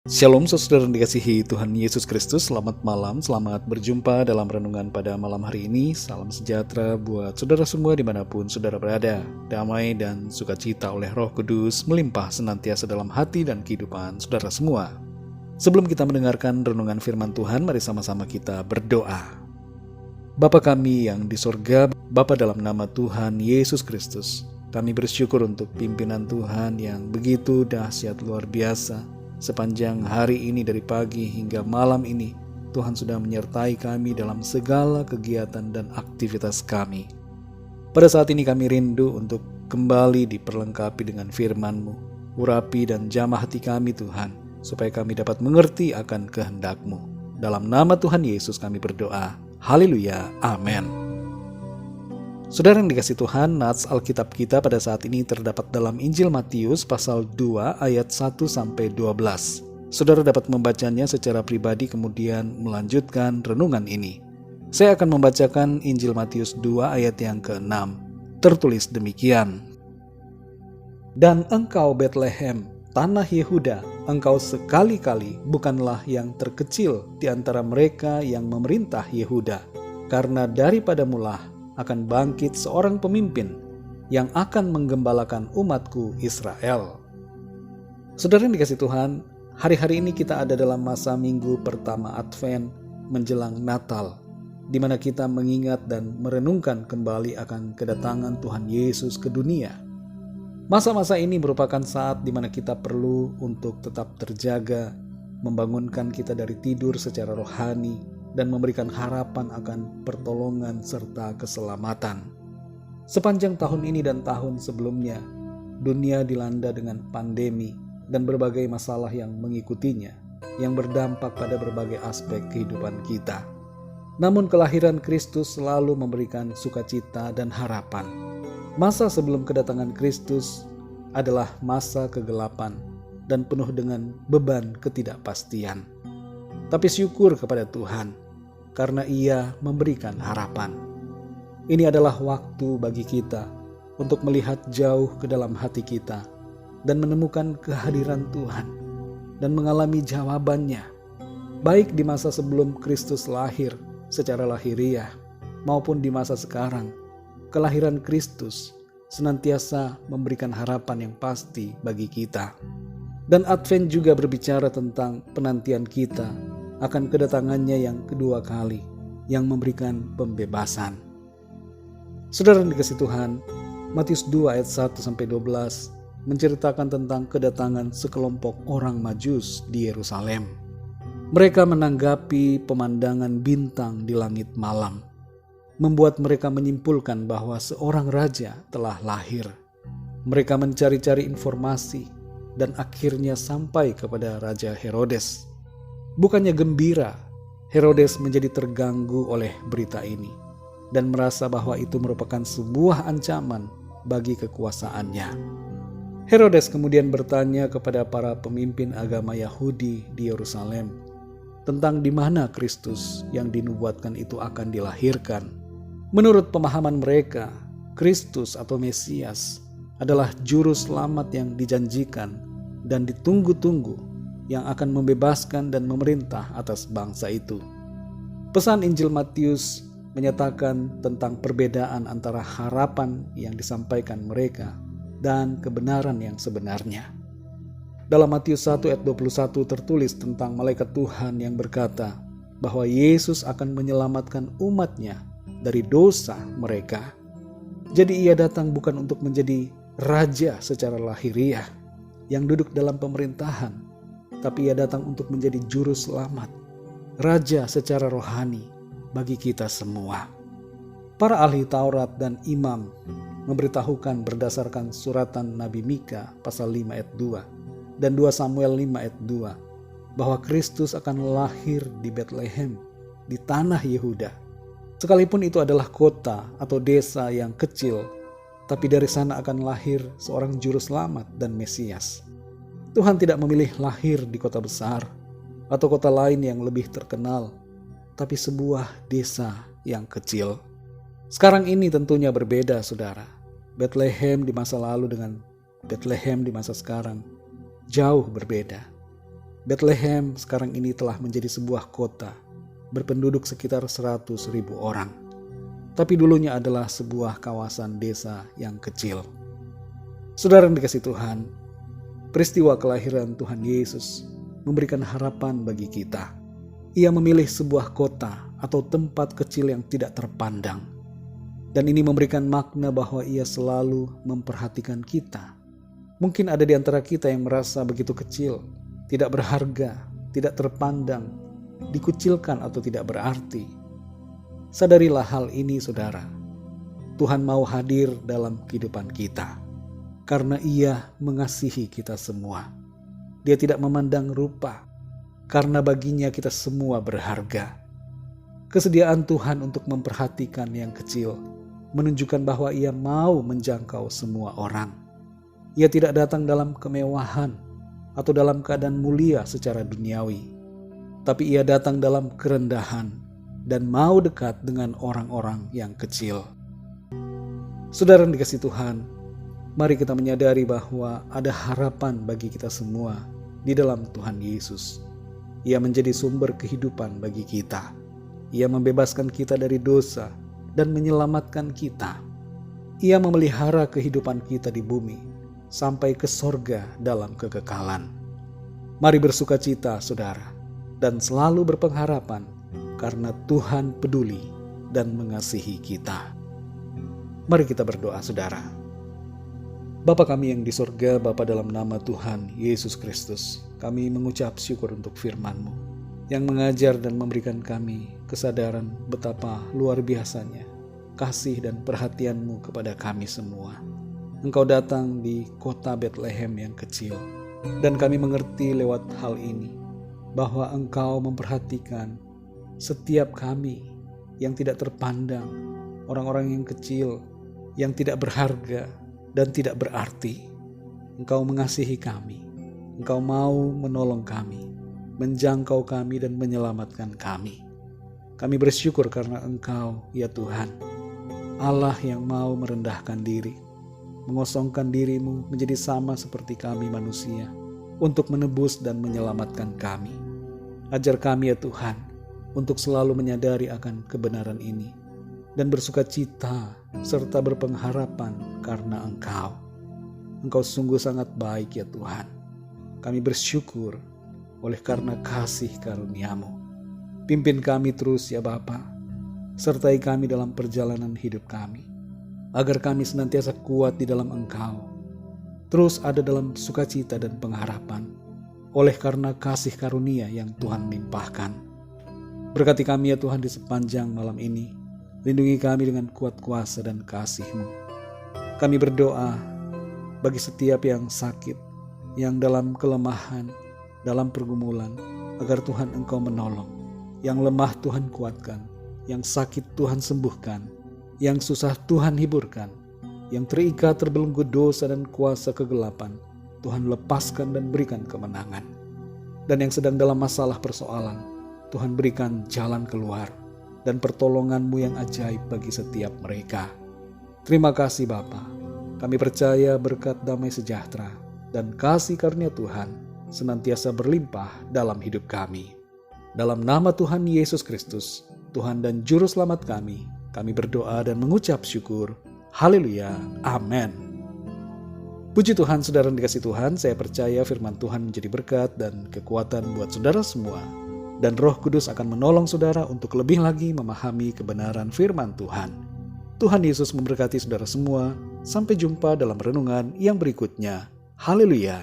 Shalom saudara yang dikasihi Tuhan Yesus Kristus, selamat malam, selamat berjumpa dalam renungan pada malam hari ini. Salam sejahtera buat saudara semua dimanapun saudara berada. Damai dan sukacita oleh Roh Kudus melimpah senantiasa dalam hati dan kehidupan saudara semua. Sebelum kita mendengarkan renungan firman Tuhan, mari sama-sama kita berdoa. Bapa kami yang di sorga, Bapa dalam nama Tuhan Yesus Kristus, kami bersyukur untuk pimpinan Tuhan yang begitu dahsyat luar biasa. Sepanjang hari ini dari pagi hingga malam ini, Tuhan sudah menyertai kami dalam segala kegiatan dan aktivitas kami. Pada saat ini kami rindu untuk kembali diperlengkapi dengan firman-Mu. Urapi dan jamah hati kami Tuhan, supaya kami dapat mengerti akan kehendak-Mu. Dalam nama Tuhan Yesus kami berdoa. Haleluya. Amin. Saudara yang dikasih Tuhan, nats Alkitab kita pada saat ini terdapat dalam Injil Matius pasal 2 ayat 1-12. Saudara dapat membacanya secara pribadi kemudian melanjutkan renungan ini. Saya akan membacakan Injil Matius 2 ayat yang ke-6. Tertulis demikian. Dan engkau Betlehem, tanah Yehuda, engkau sekali-kali bukanlah yang terkecil di antara mereka yang memerintah Yehuda, karena daripadamulah akan bangkit seorang pemimpin yang akan menggembalakan umatku Israel. Saudara yang dikasih Tuhan, hari-hari ini kita ada dalam masa minggu pertama Advent menjelang Natal, di mana kita mengingat dan merenungkan kembali akan kedatangan Tuhan Yesus ke dunia. Masa-masa ini merupakan saat di mana kita perlu untuk tetap terjaga, membangunkan kita dari tidur secara rohani, dan memberikan harapan akan pertolongan serta keselamatan. Sepanjang tahun ini dan tahun sebelumnya, dunia dilanda dengan pandemi dan berbagai masalah yang mengikutinya, yang berdampak pada berbagai aspek kehidupan kita. Namun kelahiran Kristus selalu memberikan sukacita dan harapan. Masa sebelum kedatangan Kristus adalah masa kegelapan dan penuh dengan beban ketidakpastian. Tapi syukur kepada Tuhan, karena Ia memberikan harapan. Ini adalah waktu bagi kita untuk melihat jauh ke dalam hati kita dan menemukan kehadiran Tuhan dan mengalami jawabannya, baik di masa sebelum Kristus lahir secara lahiriah maupun di masa sekarang. Kelahiran Kristus senantiasa memberikan harapan yang pasti bagi kita. Dan Advent juga berbicara tentang penantian kita akan kedatangannya yang kedua kali, yang memberikan pembebasan. Saudara yang dikasih Tuhan, Matius 2 ayat 1-12 menceritakan tentang kedatangan sekelompok orang Majus di Yerusalem. Mereka menanggapi pemandangan bintang di langit malam, membuat mereka menyimpulkan bahwa seorang raja telah lahir. Mereka mencari-cari informasi dan akhirnya sampai kepada Raja Herodes. Bukannya gembira, Herodes menjadi terganggu oleh berita ini dan merasa bahwa itu merupakan sebuah ancaman bagi kekuasaannya. Herodes kemudian bertanya kepada para pemimpin agama Yahudi di Yerusalem tentang di mana Kristus yang dinubuatkan itu akan dilahirkan. Menurut pemahaman mereka, Kristus atau Mesias adalah juru selamat yang dijanjikan dan ditunggu-tunggu, yang akan membebaskan dan memerintah atas bangsa itu. Pesan Injil Matius menyatakan tentang perbedaan antara harapan yang disampaikan mereka dan kebenaran yang sebenarnya. Dalam Matius 1 ayat 21 tertulis tentang malaikat Tuhan yang berkata bahwa Yesus akan menyelamatkan umatnya dari dosa mereka. Jadi Ia datang bukan untuk menjadi raja secara lahiriah yang duduk dalam pemerintahan, tapi Ia datang untuk menjadi juru selamat, raja secara rohani bagi kita semua. Para ahli Taurat dan imam memberitahukan berdasarkan suratan Nabi Mika pasal 5 ayat 2 dan 2 Samuel 5 ayat 2 bahwa Kristus akan lahir di Betlehem, di tanah Yehuda. Sekalipun itu adalah kota atau desa yang kecil, tapi dari sana akan lahir seorang juru selamat dan Mesias. Tuhan tidak memilih lahir di kota besar atau kota lain yang lebih terkenal, tapi sebuah desa yang kecil. Sekarang ini tentunya berbeda, saudara. Bethlehem di masa lalu dengan Bethlehem di masa sekarang jauh berbeda. Bethlehem sekarang ini telah menjadi sebuah kota berpenduduk sekitar 100.000 orang. Tapi dulunya adalah sebuah kawasan desa yang kecil. Saudara yang dikasihi Tuhan, peristiwa kelahiran Tuhan Yesus memberikan harapan bagi kita. Ia memilih sebuah kota atau tempat kecil yang tidak terpandang. Dan ini memberikan makna bahwa ia selalu memperhatikan kita. Mungkin ada di antara kita yang merasa begitu kecil, tidak berharga, tidak terpandang, dikucilkan atau tidak berarti. Sadarilah hal ini, saudara. Tuhan mau hadir dalam kehidupan kita karena Ia mengasihi kita semua. Dia tidak memandang rupa, karena baginya kita semua berharga. Kesediaan Tuhan untuk memperhatikan yang kecil menunjukkan bahwa Ia mau menjangkau semua orang. Ia tidak datang dalam kemewahan atau dalam keadaan mulia secara duniawi, tapi Ia datang dalam kerendahan dan mau dekat dengan orang-orang yang kecil. Saudara yang dikasihi Tuhan, mari kita menyadari bahwa ada harapan bagi kita semua di dalam Tuhan Yesus. Ia menjadi sumber kehidupan bagi kita. Ia membebaskan kita dari dosa dan menyelamatkan kita. Ia memelihara kehidupan kita di bumi sampai ke sorga dalam kekekalan. Mari bersukacita, saudara, dan selalu berpengharapan karena Tuhan peduli dan mengasihi kita. Mari kita berdoa, saudara. Bapa kami yang di sorga, Bapa, dalam nama Tuhan Yesus Kristus, kami mengucap syukur untuk firman-Mu yang mengajar dan memberikan kami kesadaran betapa luar biasanya kasih dan perhatian-Mu kepada kami semua. Engkau datang di kota Bethlehem yang kecil, dan kami mengerti lewat hal ini bahwa Engkau memperhatikan setiap kami yang tidak terpandang, orang-orang yang kecil, yang tidak berharga dan tidak berarti. Engkau mengasihi kami, Engkau mau menolong kami, menjangkau kami dan menyelamatkan kami. Kami bersyukur karena Engkau, ya Tuhan, Allah yang mau merendahkan diri, mengosongkan diri-Mu menjadi sama seperti kami manusia untuk menebus dan menyelamatkan kami. Ajar kami, ya Tuhan, untuk selalu menyadari akan kebenaran ini dan bersukacita serta berpengharapan karena Engkau. Engkau sungguh sangat baik, ya Tuhan. Kami bersyukur oleh karena kasih karunia-Mu. Pimpin kami terus, ya Bapa. Sertai kami dalam perjalanan hidup kami, agar kami senantiasa kuat di dalam Engkau, terus ada dalam sukacita dan pengharapan, oleh karena kasih karunia yang Tuhan limpahkan. Berkati kami, ya Tuhan, di sepanjang malam ini. Lindungi kami dengan kuat kuasa dan kasih-Mu. Kami berdoa bagi setiap yang sakit, yang dalam kelemahan, dalam pergumulan, agar Tuhan Engkau menolong. Yang lemah Tuhan kuatkan, yang sakit Tuhan sembuhkan, yang susah Tuhan hiburkan, yang terikat terbelenggu dosa dan kuasa kegelapan, Tuhan lepaskan dan berikan kemenangan. Dan yang sedang dalam masalah persoalan, Tuhan berikan jalan keluar dan pertolongan-Mu yang ajaib bagi setiap mereka. Terima kasih Bapa. Kami percaya berkat damai sejahtera dan kasih karunia Tuhan senantiasa berlimpah dalam hidup kami. Dalam nama Tuhan Yesus Kristus, Tuhan dan Juru Selamat kami berdoa dan mengucap syukur. Haleluya. Amin. Puji Tuhan, saudara yang dikasihi Tuhan, saya percaya firman Tuhan menjadi berkat dan kekuatan buat saudara semua. Dan Roh Kudus akan menolong saudara untuk lebih lagi memahami kebenaran firman Tuhan. Tuhan Yesus memberkati saudara semua. Sampai jumpa dalam renungan yang berikutnya. Haleluya.